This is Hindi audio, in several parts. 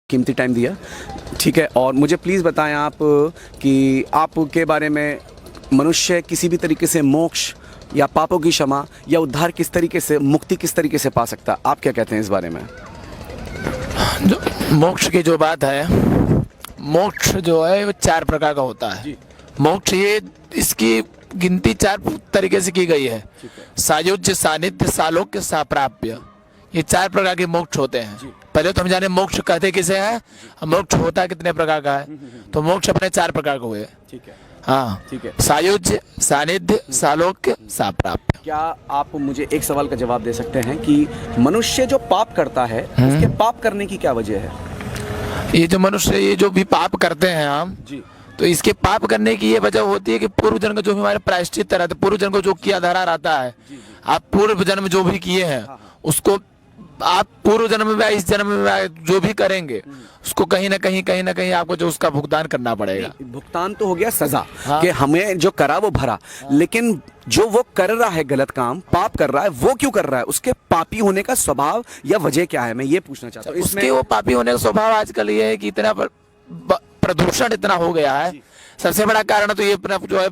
कीमती टाइम दिया, ठीक है। और मुझे प्लीज़ बताएं आप कि आपके बारे में मनुष्य किसी भी तरीके से मोक्ष या पापों की क्षमा या उद्धार किस तरीके से, मुक्ति किस तरीके से पा सकता है, आप क्या कहते हैं इस बारे में? जो मोक्ष की जो बात है, मोक्ष जो है वो 4 प्रकार का होता है। मोक्ष ये इसकी गिनती 4 तरीके से की गई है। सायुज्य, सानिध्य, सालोक्य, साप्राप्य, ये 4 प्रकार के मोक्ष होते हैं। पहले तो हम जाने मोक्ष कहते किसे हैं, मोक्ष होता कितने प्रकार का है। तो मोक्ष अपने 4 प्रकार के हुए। ठीक है, हाँ, ठीक है। सायुज्य, सानिध्य, सालोक्य, साप्राप्य। क्या आप मुझे एक सवाल का जवाब दे सकते हैं कि मनुष्य जो पाप करता है उसके पाप करने की क्या वजह है? ये जो मनुष्य ये जो भी पाप करते हैं हम जी, तो इसके पाप करने की ये वजह होती है कि पूर्व जन्म का जो भी हमारे प्रायश्चित रहता है, पूर्व जन्म को जो किया धरा रहता है, आप पूर्व जन्म जो भी किए हैं उसको आप पूर्व जन्म में इस जन्म में जो भी करेंगे उसको कहीं ना कहीं आपको जो उसका भुगतान करना पड़ेगा। भुगतान तो हो गया सजा, हाँ। कि हमें जो करा वो भरा, लेकिन जो वो कर रहा है गलत काम, पाप कर रहा है, वो क्यों कर रहा है? उसके पापी होने का स्वभाव या वजह क्या है, मैं ये पूछना चाहता हूँ। उसके वो पापी होने का स्वभाव आजकल ये है कि इतना प्रदूषण इतना हो गया है। सबसे बड़ा कारण तो ये अपना जो है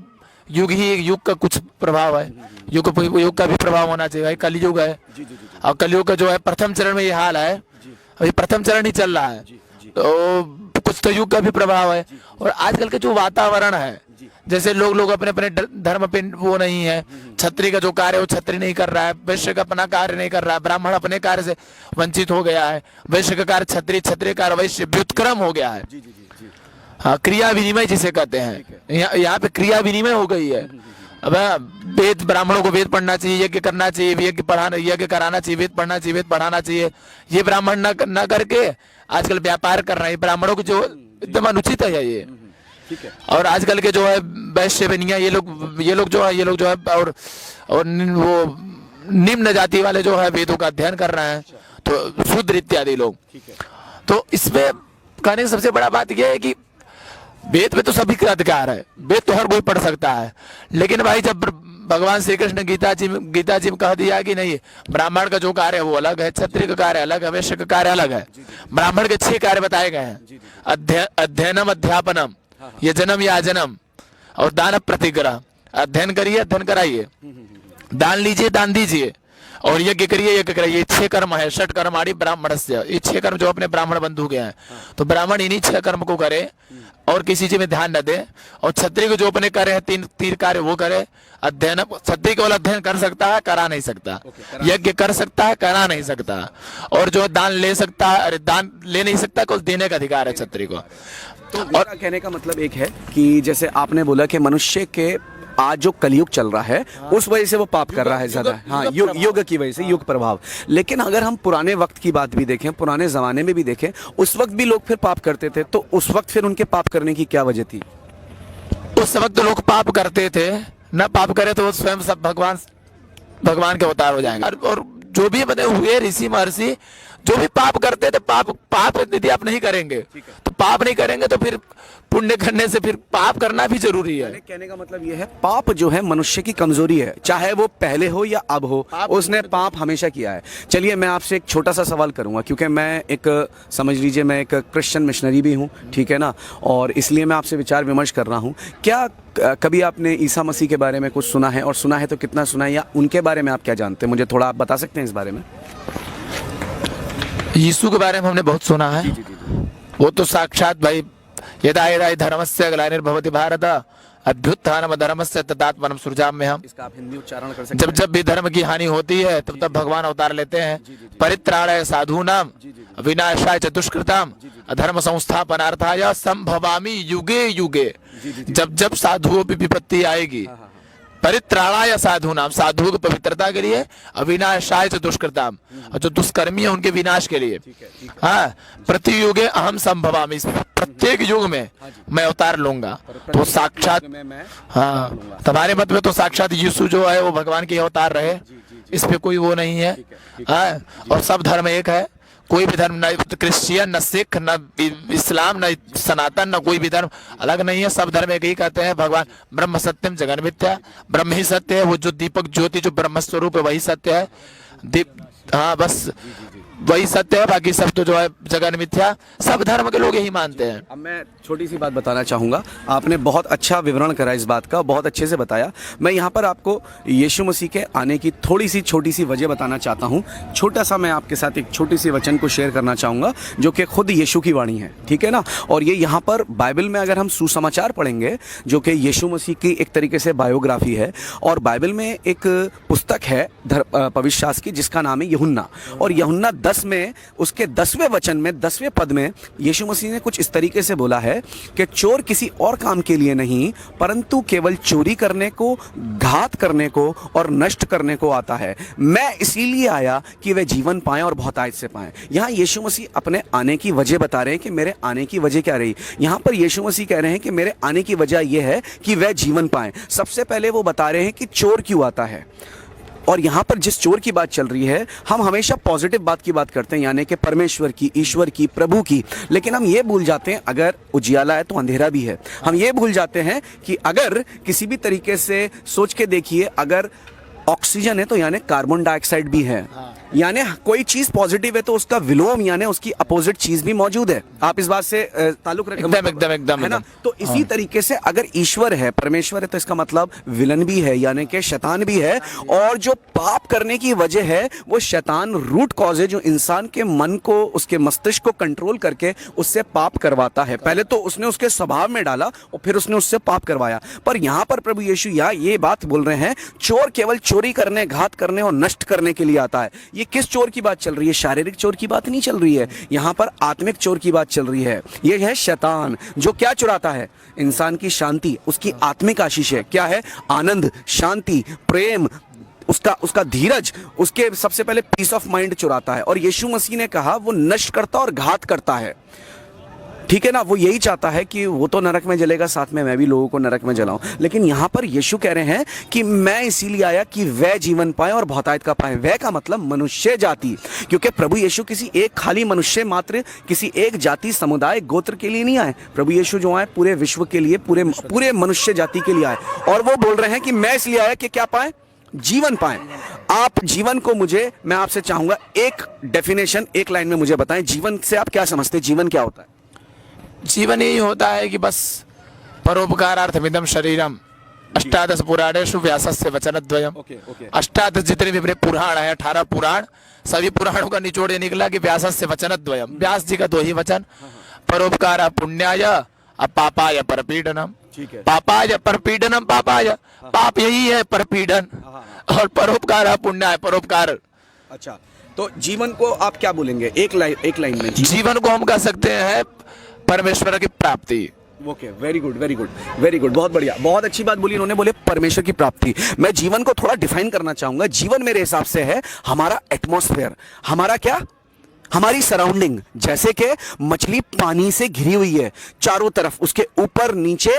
युग का कुछ प्रभाव है। युग का भी प्रभाव होना चाहिए। कलयुग है और कलयुग का जो है प्रथम चरण में ये हाल है, अभी प्रथम चरण ही चल रहा है, तो कुछ तो युग का भी प्रभाव है। और आजकल के जो वातावरण है, जैसे लोग अपने अपने धर्म पे वो नहीं है, क्षत्रिय का जो कार्य है वो क्षत्रिय नहीं कर रहा है, वैश्य का अपना कार्य नहीं कर रहा है, ब्राह्मण अपने कार्य से वंचित हो गया है, वैश्य का कार्य क्षत्रिय, क्षत्रिय कार्य वैश्य, व्युत्क्रम हो गया है। हाँ, क्रिया विनिमय जिसे कहते हैं, यहाँ पे क्रिया विनिमय हो गई है। अब वेद, ब्राह्मणों को वेद पढ़ना चाहिए, यज्ञ करना चाहिए, यज्ञ पढ़ाना, यज्ञ कराना चाहिए, वेद पढ़ना चाहिए, वेद पढ़ाना चाहिए, ये ब्राह्मण न करके आजकल व्यापार कर रहे हैं। ब्राह्मणों को जो एकदम अनुचित है ये। ठीक है। और आजकल के जो है वैश्य बनिया ये लोग जो है और वो निम्न जाति वाले जो है वेदों का अध्ययन कर रहे हैं, तो शूद्र इत्यादि लोग। तो इसमें कहने की सबसे बड़ा बात यह है कि वेद में तो सभी का अधिकार है, वेद तो हर कोई पढ़ सकता है, लेकिन भाई जब भगवान श्री कृष्ण गीता जी में कह दिया कि नहीं, ब्राह्मण का जो कार्य है वो अलग है, क्षत्रिय का कार्य अलग है, वैश्य का कार्य अलग है। ब्राह्मण के 6 कार्य बताए गए हैं, अध्ययनम, अध्यापनम, ये जन्म या जन्म, और दान प्रतिग्रह। अध्ययन करिए, अध्ययन कराइए, दान लीजिए, दान दीजिए, और यज्ञ करिए, यज्ञ कराइए। 6 कर्म है, षट कर्माणि ब्राह्मणस्य, ये 6 कर्म जो अपने ब्राह्मण बंधु के हैं, तो ब्राह्मण इन्हीं 6 कर्म को करे और किसी चीज में ध्यान न दे। और क्षत्रिय को जो अपने कार्य है, 3 कार्य वो करे। अध्ययन, क्षत्रिय केवल अध्ययन कर सकता है, करा नहीं सकता, यज्ञ कर सकता है, करा नहीं सकता, और जो दान ले सकता है, अरे दान ले नहीं सकता, कुछ देने का अधिकार है क्षत्रिय को। तो मेरा कहने का मतलब एक है कि जैसे आपने बोला कि मनुष्य के आज जो कलयुग चल रहा है, उस वजह से वो पाप कर रहा है ज्यादा। हाँ, युग की वजह से, युग प्रभाव। लेकिन अगर हम पुराने वक्त की बात भी देखें, पुराने जमाने में भी देखें, उस वक्त भी लोग फिर पाप करते थे, तो उस वक्त फिर उनके पाप करने की क्या वजह थी? उस वक्त लोग पाप करते थे, न पाप करे तो वो स्वयं सब भगवान के अवतार हो जाएंगे। और जो भी बने हुए ऋषि महर्षि जो भी पाप करते थे, पाप यदि आप नहीं करेंगे तो पाप नहीं करेंगे तो फिर पुण्य करने से फिर पाप करना भी जरूरी है। कहने का मतलब ये है, पाप जो है मनुष्य की कमजोरी है, चाहे वो पहले हो या अब हो, उसने पाप हमेशा किया है। चलिए मैं आपसे एक छोटा सा सवाल करूंगा, क्योंकि मैं एक, समझ लीजिए मैं एक क्रिश्चियन मिशनरी भी हूँ, ठीक है ना, और इसलिए मैं आपसे विचार विमर्श कर रहा हूँ। क्या कभी आपने ईसा मसीह के बारे में कुछ सुना है, और सुना है तो कितना सुना है, या उनके बारे में आप क्या जानते हैं, मुझे थोड़ा आप बता सकते हैं इस बारे में? यीशु के बारे में हमने बहुत सुना है। वो तो साक्षात भाई, यदा यदा धर्मस्य ग्लानिर्भवति भारत अभ्युत्थानम धर्मस्य तदात्मानं सृजाम्यहम्। इसका आप हिंदी उच्चारण कर सकते हैं? जब भी धर्म की हानि होती है तब भगवान अवतार लेते हैं। परित्राणाय साधूनां विनाशाय च दुष्कृताम् अधर्म संस्थापनार्थाय संभवामि युगे युगे। जब साधुओं पर विपत्ति आएगी, परित्राणाय साधूनाम, साधुओं की पवित्रता के लिए, अविनाशाय च दुष्कृताम, और जो दुष्कर्मी है उनके विनाश के लिए। हाँ, प्रति युगे अहम संभवामि, प्रत्येक युग में मैं अवतार लूंगा। तो साक्षात, हाँ, तुम्हारे मत में तो साक्षात यीशु जो है वो भगवान के अवतार रहे, इस पे कोई वो नहीं है। हाँ, और सब धर्म एक है, कोई भी धर्म, न क्रिश्चियन, न सिख, न इस्लाम, न सनातन, न कोई भी धर्म अलग नहीं है। सब धर्म एक ही कहते हैं, भगवान ब्रह्म सत्यम जगन मिथ्या, ब्रह्म ही सत्य है। वो जो दीपक ज्योति जो ब्रह्म स्वरूप है वही सत्य है। हाँ, बस वही सत्य है, बाकी सब तो जो है जगन मिथ्या। सब धर्म के लोग यही मानते हैं। अब मैं छोटी सी बात बताना चाहूँगा। आपने बहुत अच्छा विवरण करा इस बात का, बहुत अच्छे से बताया। मैं यहाँ पर आपको यीशु मसीह के आने की थोड़ी सी छोटी सी वजह बताना चाहता हूँ। छोटा सा मैं आपके साथ एक छोटी सी वचन को शेयर करना चाहूँगा जो कि खुद यीशु की वाणी है, ठीक है ना। और ये यहाँ पर बाइबल में अगर हम सुसमाचार पढ़ेंगे जो कि यीशु मसीह की एक तरीके से बायोग्राफी है, और बाइबल में एक पुस्तक है पवित्र शास्त्र की जिसका नाम है यूहन्ना। और यूहन्ना 10 में उसके 10वें वचन में 10वें पद में यीशु मसीह ने कुछ इस तरीके से बोला है कि चोर किसी और काम के लिए नहीं परंतु केवल चोरी करने को, घात करने को और नष्ट करने को आता है। मैं इसीलिए आया कि वे जीवन पाएं और बहुतायत से पाएं। यहाँ यीशु मसीह अपने आने की वजह बता रहे हैं कि मेरे आने की वजह क्या रही। यहाँ पर यीशु मसीह कह रहे हैं कि मेरे आने की वजह यह है कि वह जीवन पाएं। सबसे पहले वो बता रहे हैं कि चोर क्यों आता है। और यहाँ पर जिस चोर की बात चल रही है, हम हमेशा पॉजिटिव बात की बात करते हैं, यानी कि परमेश्वर की, ईश्वर की, प्रभु की। लेकिन हम ये भूल जाते हैं अगर उजियाला है तो अंधेरा भी है। हम ये भूल जाते हैं कि अगर किसी भी तरीके से सोच के देखिए, अगर ऑक्सीजन है तो यानी कार्बन डाइऑक्साइड भी है। यानी कोई चीज पॉजिटिव है तो उसका विलोम यानी उसकी अपोजिट चीज भी मौजूद है। आप इस बात से ताल्लुक रखें, एकदम है ना। तो इसी तरीके से अगर ईश्वर है, परमेश्वर है, तो इसका मतलब विलन भी है, यानी कि शैतान भी है। और जो पाप करने की वजह है वो शैतान रूट कॉज है, जो इंसान के मन को, उसके मस्तिष्क को कंट्रोल करके उससे पाप करवाता है। पहले तो उसने उसके स्वभाव में डाला और फिर उसने उससे पाप करवाया। पर यहाँ पर प्रभु यीशु ये बात बोल रहे हैं, चोर केवल चोरी करने, घात करने और नष्ट करने के लिए आता है। ये किस चोर की बात चल रही है? शारीरिक चोर की बात नहीं चल रही है, यहां पर आत्मिक चोर की बात चल रही है। ये है शैतान, जो क्या चुराता है? इंसान की शांति, उसकी आत्मिक आशीष है। क्या है? आनंद, शांति, प्रेम, उसका धीरज, उसके सबसे पहले पीस ऑफ माइंड चुराता है। और यीशु मसीह ने कहा वो नष्ट करता और घात करता है, ठीक है ना। वो यही चाहता है कि वो तो नरक में जलेगा, साथ में मैं भी लोगों को नरक में जलाऊं। लेकिन यहां पर यीशु कह रहे हैं कि मैं इसीलिए आया कि वह जीवन पाए और बहुतायत का पाए। वह का मतलब मनुष्य जाति, क्योंकि प्रभु यीशु किसी एक खाली मनुष्य मात्र, किसी एक जाति, समुदाय, गोत्र के लिए नहीं आए। प्रभु यीशु जो आए पूरे विश्व के लिए, पूरे मनुष्य जाति के लिए आए। और वो बोल रहे हैं कि मैं इसलिए आया कि क्या पाए? जीवन पाएं। आप जीवन को मैं आपसे चाहूंगा एक डेफिनेशन, एक लाइन में मुझे बताएं, जीवन से आप क्या समझते हैं? जीवन क्या होता है? जीवन यही होता है कि बस परोपकारार्थमिदं शरीरम, अष्टादश पुराणेषु व्यासस्य वचनद्वयम्। अष्टादश जितने भी पुराण है, 18 पुराण, सभी पुराणों का निचोड़ ये निकला कि व्यासस्य वचनद्वयम्। व्यास जी का 2 ही वचन, परोपकार पुण्याय पापाय परपीडनम। पापाय परपीडनम, पापाय पाप यही है, परपीडन, और परोपकार पुण्याय, परोपकार। अच्छा, तो जीवन को आप क्या बोलेंगे एक लाइन में? जीवन को हम कह सकते हैं परमेश्वर की प्राप्ति। Okay, very good, very good, very good, बहुत बढ़िया, बहुत अच्छी बात बोली उन्होंने, बोले परमेश्वर की प्राप्ति। मैं जीवन को थोड़ा डिफाइन करना चाहूंगा। जीवन मेरे हिसाब से है हमारा एटमॉस्फेयर, हमारा क्या, हमारी सराउंडिंग। जैसे कि मछली पानी से घिरी हुई है चारों तरफ, उसके ऊपर नीचे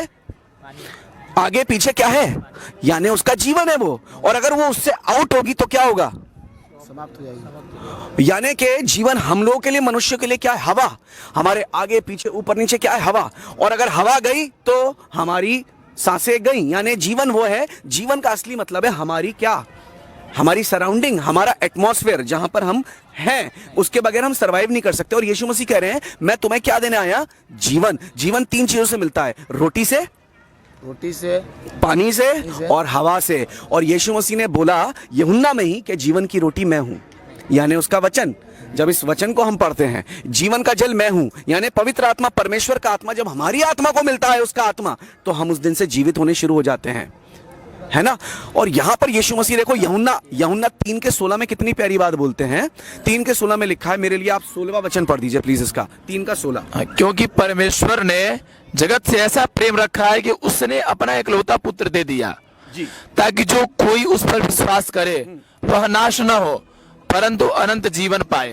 आगे पीछे क्या है, यानी उसका जीवन है वो। और अगर वो उससे आउट होगी तो क्या होगा? समाप्त हो जाएगी। यानी कि जीवन हम लोगों के लिए, मनुष्य के लिए क्या है? हवा। हमारे आगे पीछे ऊपर नीचे क्या है? हवा। और अगर हवा गई तो हमारी सांसें गई। यानी जीवन वो है, जीवन का असली मतलब है हमारी क्या, हमारी सराउंडिंग, हमारा एटमॉस्फेयर, जहां पर हम हैं। उसके बगैर हम सरवाइव नहीं कर सकते। और यीशु मसीह कह रहे हैं मैं तुम्हें क्या देने आया? जीवन। जीवन 3 चीजों से मिलता है, रोटी से, पानी से और हवा से। और यीशु मसीह ने बोला यूहन्ना में ही कि जीवन की रोटी मैं हूं, यानी उसका वचन। जब इस वचन को हम पढ़ते हैं, जीवन का जल मैं हूं, यानी पवित्र आत्मा, परमेश्वर का आत्मा जब हमारी आत्मा को मिलता है, उसका आत्मा, तो हम उस दिन से जीवित होने शुरू हो जाते हैं, है ना। और यहां पर यीशु मसीह देखो, यूहन्ना 3:16 में कितनी प्यारी बात बोलते हैं। 3:16 में लिखा है, मेरे लिए आप 16वां वचन पढ़ दीजिए प्लीज इसका, 3:16। क्योंकि परमेश्वर ने जगत से ऐसा प्रेम रखा है कि उसने अपना एकलौता पुत्र दे दिया जी, ताकि जो कोई उस पर विश्वास करे वह नाश न हो परंतु अनंत जीवन पाए।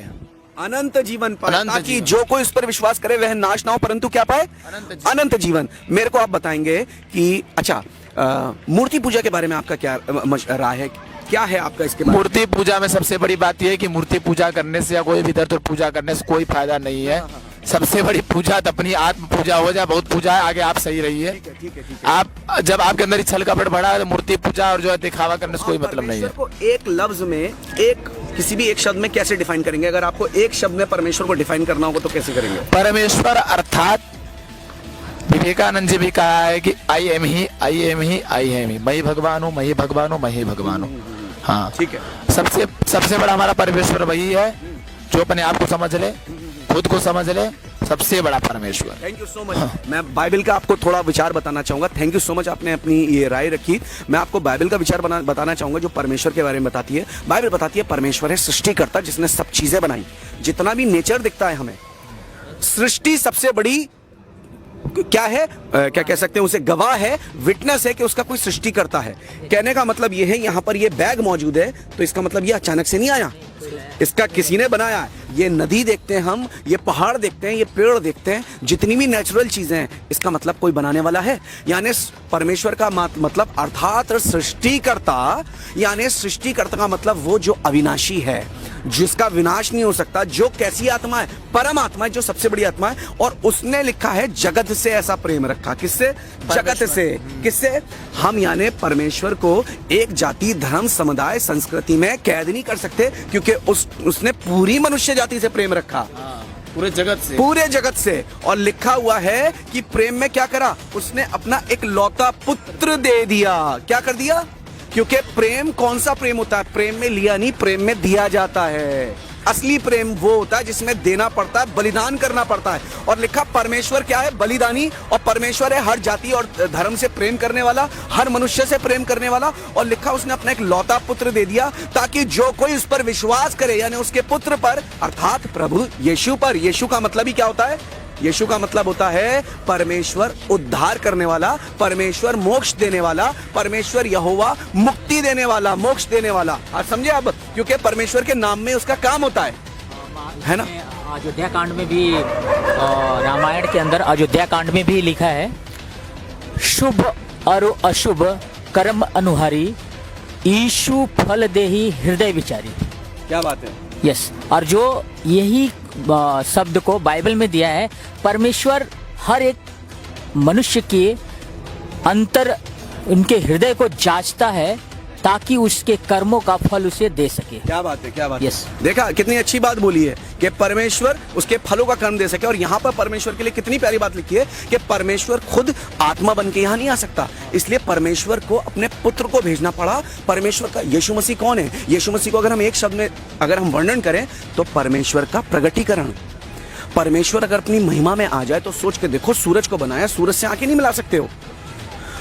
अनंत जीवन पाए, ताकि जो कोई उस पर विश्वास करे वह नाश ना हो परंतु क्या पाए? अनंत जीवन। मेरे को आप बताएंगे कि अच्छा, मूर्ति पूजा के बारे में आपका क्या राय है? क्या है आपका इसके बारे में? मूर्ति पूजा में सबसे बड़ी बात यह है कि मूर्ति पूजा करने से या कोई भी इधर पूजा करने से कोई फायदा नहीं है। सबसे बड़ी पूजा तो अपनी आत्म पूजा हो जाए, बहुत पूजा है, आगे आप सही रहिए। ठीक है। आप जब आपके अंदर छल कपट बढ़ा है तो मूर्ति पूजा और जो है दिखावा करने से कोई मतलब नहीं है। को एक लफ्ज में, एक किसी भी एक शब्द में कैसे डिफाइन करेंगे? अगर आपको एक शब्द में परमेश्वर को डिफाइन करना होगा तो कैसे करेंगे? परमेश्वर अर्थात विवेकानंद जी भी कहा है कि I am he, I am he, I am he, मैं ही भगवान हूँ, मैं ही भगवान हूँ, मैं ही भगवान हूँ। हाँ, ठीक है। सबसे बड़ा हमारा परमेश्वर वही है जो अपने आप को समझ ले, खुद को समझ ले, सबसे बड़ा परमेश्वर। Thank you so much. मैं बाइबल का आपको थोड़ा विचार बताना चाहूंगा। थैंक यू सो मच, आपने अपनी ये राय रखी। मैं आपको बाइबल का विचार बताना चाहूंगा जो परमेश्वर के बारे में बताती है। बाइबल बताती है परमेश्वर है सृष्टिकर्ता जिसने सब चीजें बनाई। जितना भी नेचर दिखता है हमें, सृष्टि सबसे बड़ी क्या है, क्या कह सकते हैं उसे, गवाह है, विटनेस है कि उसका कोई सृष्टि करता है। कहने का मतलब यह है, यहाँ पर ये बैग मौजूद है तो इसका मतलब ये अचानक से नहीं आया, इसका किसी ने बनाया है। ये नदी देखते हैं हम, ये पहाड़ देखते हैं, ये पेड़ देखते हैं, जितनी भी नेचुरल चीजें हैं, इसका मतलब कोई बनाने वाला है। यानी परमेश्वर का मतलब अर्थात सृष्टिकर्ता, यानी सृष्टिकर्ता का मतलब वो जो अविनाशी है, जिसका विनाश नहीं हो सकता, जो कैसी आत्मा है, परम आत्मा है, जो सबसे बड़ी आत्मा है। और उसने लिखा है जगत से ऐसा प्रेम रखा। किससे? जगत से। किससे? हम यानी परमेश्वर को एक जाति, धर्म, समुदाय, संस्कृति में कैद नहीं कर सकते, क्योंकि उसने पूरी मनुष्य जाति से प्रेम रखा, पूरे जगत से, पूरे जगत से। और लिखा हुआ है कि प्रेम में क्या करा, उसने अपना एक लौता पुत्र दे दिया। क्या कर दिया? क्योंकि प्रेम कौन सा प्रेम होता है? प्रेम में लिया नहीं, प्रेम में दिया जाता है। असली प्रेम वो होता है जिसमें देना पड़ता है, बलिदान करना पड़ता है। और लिखा परमेश्वर क्या है? बलिदानी। और परमेश्वर है हर जाति और धर्म से प्रेम करने वाला, हर मनुष्य से प्रेम करने वाला। और लिखा उसने अपना एक लौता पुत्र दे दिया ताकि जो कोई उस पर विश्वास करे, यानी उसके पुत्र पर, अर्थात प्रभु यीशु पर। यीशु का मतलब ही क्या होता है? यीशु का मतलब होता है परमेश्वर उद्धार करने वाला, परमेश्वर मोक्ष देने वाला, परमेश्वर यहोवा मुक्ति देने वाला, मोक्ष देने वाला। आप समझे अब? क्योंकि परमेश्वर के नाम में उसका काम होता है ना? अयोध्या कांड में भी, रामायण के अंदर अयोध्या कांड में भी लिखा है, शुभ और अशुभ कर्म अनुहारी, ईशु फल देही हृदय विचारी। क्या बात है? यस। और जो यही शब्द को बाइबल में दिया है, परमेश्वर हर एक मनुष्य के अंतर, उनके हृदय को जांचता है ताकि उसके कर्मों का फल उसे दे सके। क्या बात है, क्या बात है। Yes. देखा कितनी अच्छी बात बोली है कि परमेश्वर उसके फलों का कर्म दे सके। और यहाँ पर परमेश्वर के लिए कितनी प्यारी बात लिखी है कि परमेश्वर खुद आत्मा बन के यहाँ नहीं आ सकता, इसलिए परमेश्वर को अपने पुत्र को भेजना पड़ा। परमेश्वर का यीशु मसीह कौन है? यीशु मसीह को अगर हम एक शब्द में अगर हम वर्णन करें तो परमेश्वर का प्रगटीकरण। परमेश्वर अगर अपनी महिमा में आ जाए तो सोच के देखो, सूरज को बनाया, सूरज से आंखें नहीं मिला सकते हो,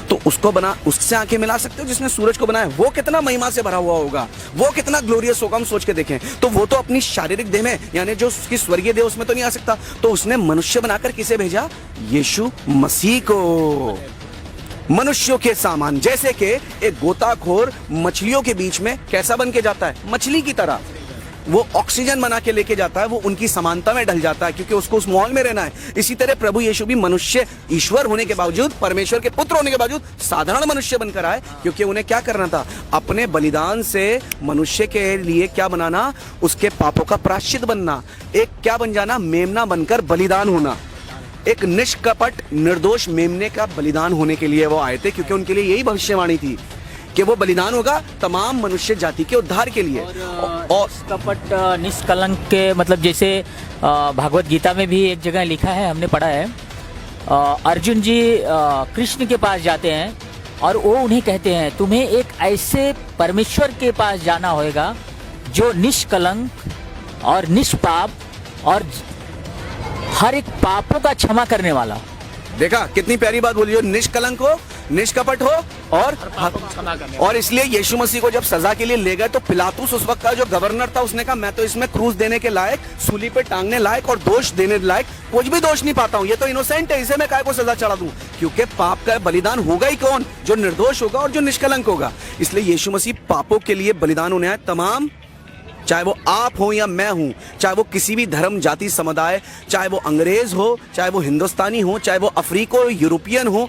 तो उसको बना, उससे आंखें मिला सकते हो जिसने सूरज को बनाया। वो कितना महिमा से भरा हुआ होगा, वो कितना ग्लोरियस होगा, हम सोच के देखें। तो वो तो अपनी शारीरिक देह में, यानी जो उसकी स्वर्गीय देह, उसमें तो नहीं आ सकता। तो उसने मनुष्य बनाकर किसे भेजा? यीशु मसीह को। मनुष्यों के सामान, जैसे कि एक गोताखोर मछलियों के बीच में कैसा बन के जाता है? मछली की तरह वो ऑक्सीजन बना के लेके जाता है, वो उनकी समानता में ढल जाता है क्योंकि उसको उस माहौल में रहना है। इसी तरह प्रभु यीशु भी मनुष्य, ईश्वर होने के बावजूद, परमेश्वर के पुत्र होने के बावजूद साधारण मनुष्य बनकर आए, क्योंकि उन्हें क्या करना था? अपने बलिदान से मनुष्य के लिए क्या बनाना? उसके पापों का प्रायश्चित बनना। एक क्या बन जाना? मेमना बनकर बलिदान होना। एक निष्कपट निर्दोष मेमने का बलिदान होने के लिए वो आए थे, क्योंकि उनके लिए यही भविष्यवाणी थी कि वो बलिदान होगा तमाम मनुष्य जाति के उद्धार के लिए। और कपट निष्कलंक के मतलब, जैसे भागवत गीता में भी एक जगह लिखा है, हमने पढ़ा है, अर्जुन जी कृष्ण के पास जाते हैं और वो उन्हें कहते हैं, तुम्हें एक ऐसे परमेश्वर के पास जाना होगा जो निष्कलंक और निष्पाप और हर एक पापों का क्षमा करने वाला। देखा कितनी प्यारी बात बोली, जो निष्कलंक हो, निष्कपट हो और इसलिए यीशु मसीह को जब सजा के लिए ले गए तो पिलातुस उस वक्त का जो गवर्नर था, उसने कहा मैं तो इसमें क्रूस देने के लायक, सूली पे टांगने लायक और दोष देने लायक कुछ भी दोष नहीं पाता हूँ, ये तो इनोसेंट है, इसे मैं काय को सजा चढ़ा दूं? क्योंकि पाप का बलिदान होगा ही कौन? जो निर्दोष होगा और जो निष्कलंक होगा। इसलिए यीशु मसीह पापों के लिए बलिदान होने आए। तमाम, चाहे वो आप हो या मैं हूं, चाहे वो किसी भी धर्म, जाति, समुदाय, चाहे वो अंग्रेज हो, चाहे वो हिंदुस्तानी हो, चाहे वो अफ्रीको, यूरोपियन हो,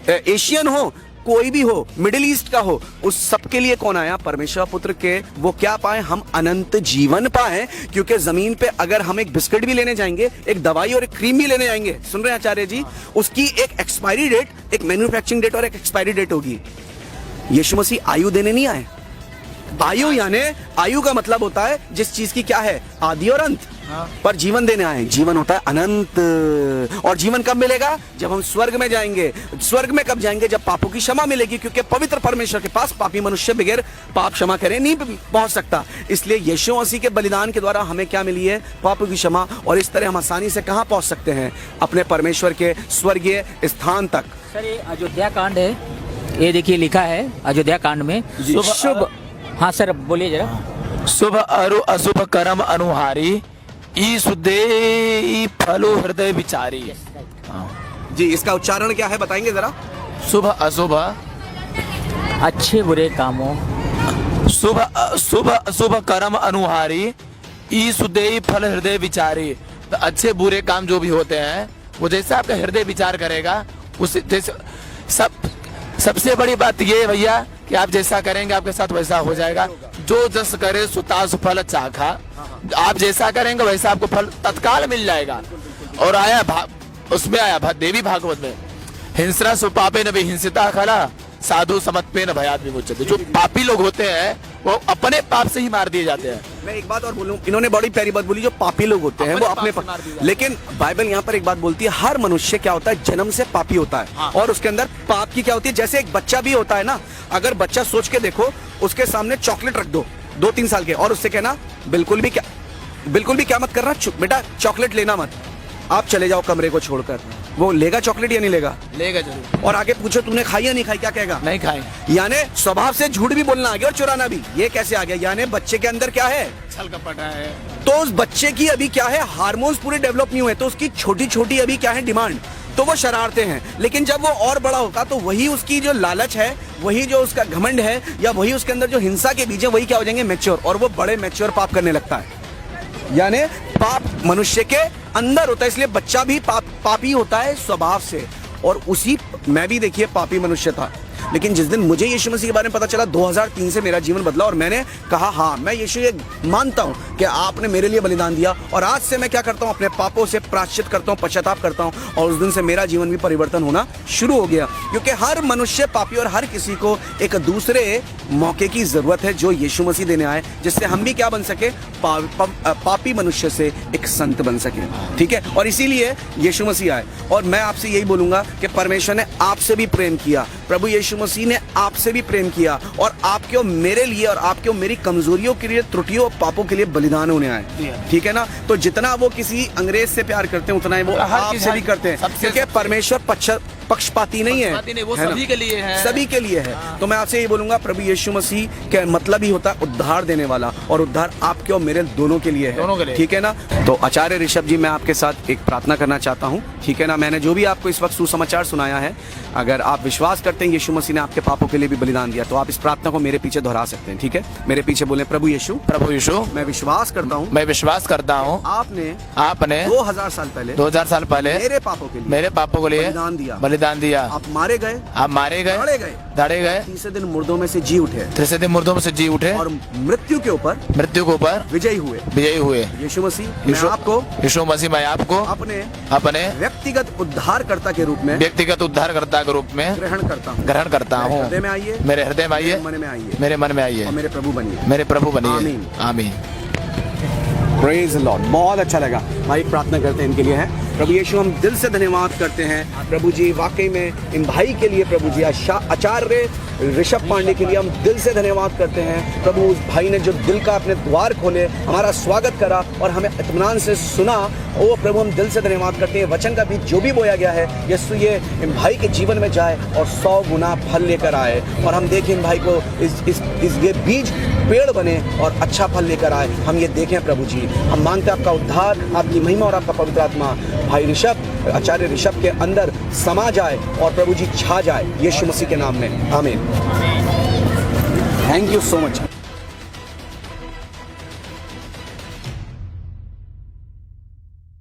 एशियन हो, कोई भी हो, मिडिल ईस्ट का हो, उस सबके लिए कौन आया? परमेश्वर पुत्र के। वो क्या पाए? हम अनंत जीवन पाए। क्योंकि जमीन पे अगर हम एक बिस्किट भी लेने जाएंगे, एक दवाई और एक क्रीम भी लेने जाएंगे, सुन रहे हैं आचार्य जी, उसकी एक एक्सपायरी डेट, एक मैन्युफैक्चरिंग डेट और एक एक्सपायरी डेट होगी। यीशु मसीह आयु देने नहीं आए, आयु यानी आयु का मतलब होता है जिस चीज की क्या है आदि और अंत, पर जीवन देने आए। जीवन होता है अनंत, और जीवन कब मिलेगा? जब हम स्वर्ग में जाएंगे। स्वर्ग में कब जाएंगे? जब पापों की क्षमा मिलेगी, क्योंकि पवित्र परमेश्वर के पास पापी मनुष्य बगैर पाप क्षमा करे नहीं पहुंच सकता। इसलिए यीशु मसीह के बलिदान के द्वारा हमें क्या मिली है? पापों की क्षमा। और इस तरह हम आसानी से कहां पहुंच सकते हैं? अपने परमेश्वर के स्वर्गीय स्थान तक। सर ये अयोध्या कांड है, ये देखिए लिखा है अयोध्या कांड में शुभ। हाँ सर बोलिए जरा। शुभ अरु अशुभ कर्म अनुहारी, ईश दे फलो हृदय विचारी। जी, इसका उच्चारण क्या है बताएंगे जरा? शुभ अशुभ, अच्छे बुरे कामों, शुभ शुभ अशुभ कर्म अनुहारी, ईश दे फल हृदय विचारी। तो अच्छे बुरे काम जो भी होते हैं वो जैसा आपका हृदय विचार करेगा उस जैसे सबसे बड़ी बात ये है भैया कि आप जैसा करेंगे आपके साथ वैसा हो जाएगा। जो जस करे सुतासु फल चाखा, आप जैसा करेंगे वैसा आपको फल तत्काल मिल जाएगा। और उसमें आया देवी भागवत में, हिंसरा सुपापे न हिंसिता खला, साधु समत्पे न भयात विमुच्यते। जो पापी लोग होते हैं वो अपने पाप से ही मार दिए जाते हैं। मैं एक बात और बोलूं, इन्होंने बड़ी प्यारी बात बोली, जो पापी लोग होते हैं वो अपने लेकिन बाइबल यहाँ पर एक बात बोलती है, हर मनुष्य क्या होता है? जन्म से पापी होता है। हाँ। और उसके अंदर पाप की क्या होती है? जैसे एक बच्चा भी होता है ना, अगर बच्चा सोच के देखो, उसके सामने चॉकलेट रख दो 2-3 साल के, और उससे कहना बिल्कुल भी क्या मत करना बेटा, चॉकलेट लेना मत, आप चले जाओ कमरे को छोड़कर। वो लेगा चॉकलेट या नहीं लेगा? लेगा जरूर। और आगे पूछो तूने खाई या नहीं खाई, क्या कहेगा? नहीं खाई। यानी स्वभाव से झूठ भी बोलना आ गया और चुराना भी। ये कैसे आ गया? यानी बच्चे के अंदर क्या है? छल कपट है। तो उस बच्चे की अभी क्या है? हार्मोन्स पूरे डेवलप नहीं हुए, तो उसकी छोटी छोटी अभी क्या है? डिमांड। तो वो शरारते हैं। लेकिन जब वो और बड़ा होगा तो वही उसकी जो लालच है, वही जो उसका घमंड है, या वही उसके अंदर जो हिंसा के बीज है, वही क्या हो जाएंगे? मैच्योर। और वो बड़े मैच्योर पाप करने लगता है। यानी पाप मनुष्य के अंदर होता है, इसलिए बच्चा भी पापी होता है स्वभाव से। और उसी मैं भी देखिए पापी मनुष्य था, लेकिन जिस दिन मुझे यीशु मसीह के बारे में पता चला 2003 से मेरा जीवन बदला, और मैंने कहा हाँ मैं यीशु ये मानता हूँ कि आपने मेरे लिए बलिदान दिया, और आज से मैं क्या करता हूँ? अपने पापों से प्रायश्चित करता हूँ, पश्चाताप करता हूँ। और उस दिन से मेरा जीवन भी परिवर्तन होना शुरू हो गया, क्योंकि हर मनुष्य पापी, और हर किसी को एक दूसरे मौके की जरूरत है जो यीशु मसीह देने आए, जिससे हम भी क्या बन सके? पापी मनुष्य से एक संत बन सके। ठीक है, और इसीलिए यीशु मसीह आए। और मैं आपसे यही बोलूंगा कि परमेश्वर ने आपसे भी प्रेम किया, प्रभु यीशु मसीह ने आपसे भी प्रेम किया, और आपके और मेरे लिए और आपके और मेरी कमजोरियों के लिए, त्रुटियों और पापों के लिए बलिदान होने आए। ठीक है ना? तो जितना वो किसी अंग्रेज से प्यार करते हैं उतना ही वो आपसे भी करते हैं, क्योंकि परमेश्वर पक्षपाती नहीं है, वो सभी के लिए है, सभी के लिए है। तो मैं आपसे यही बोलूंगा, प्रभु यीशु मसीह का मतलब ही होता है उद्धार देने वाला, और उद्धार आपके और मेरे दोनों के लिए है। ठीक है ना? तो आचार्य ऋषभ जी, मैं आपके साथ एक प्रार्थना करना चाहता हूँ। ठीक है ना? मैंने जो भी आपको इस वक्त सुसमाचार सुनाया है, अगर आप विश्वास करते हैं यीशु मसीह ने आपके पापों के लिए भी बलिदान दिया, तो आप इस प्रार्थना को मेरे पीछे दोहरा सकते हैं। ठीक है? मेरे पीछे बोले, प्रभु यीशु, मैं विश्वास करता हूँ आपने 2000 साल पहले मेरे पापों के लिए बलिदान दिया। आप मारे गए, दाड़े गए, तीसरे दिन मुर्दों में से जी उठे, और मृत्यु के ऊपर विजयी हुए। यीशु मसीह मैं आपको अपने व्यक्तिगत उद्धारकर्ता के रूप में ग्रहण करता हूँ। मेरे हृदय में आइए, मेरे मन में आइए, और मेरे प्रभु बनिए। आमीन। Praise Lord. बहुत अच्छा लगा भाई, प्रार्थना करते हैं इनके लिए है। प्रभु यीशु, हम दिल से धन्यवाद करते हैं प्रभु जी, वाकई में इन भाई के लिए प्रभु जी, आचार्य ऋषभ पांडे के लिए हम दिल से धन्यवाद करते हैं प्रभु। उस भाई ने जो दिल का अपने द्वार खोले, हमारा स्वागत करा और हमें इत्मीनान से सुना, ओ प्रभु हम दिल से धन्यवाद करते हैं। वचन का बीज जो भी बोया गया है, यीशु ये इन भाई के जीवन में जाए और 100 गुना फल लेकर आए, और हम देखें इन भाई को इस ये बीज पेड़ बने और अच्छा फल लेकर आए। हम ये देखें प्रभु जी, हम मांगते हैं आपका उद्धार, आपकी महिमा और आपका पवित्र आत्मा भाई ऋषभ, आचार्य ऋषभ के अंदर समा जाए और प्रभु जी छा जाए, यीशु मसीह के नाम में, आमीन। Thank you so much.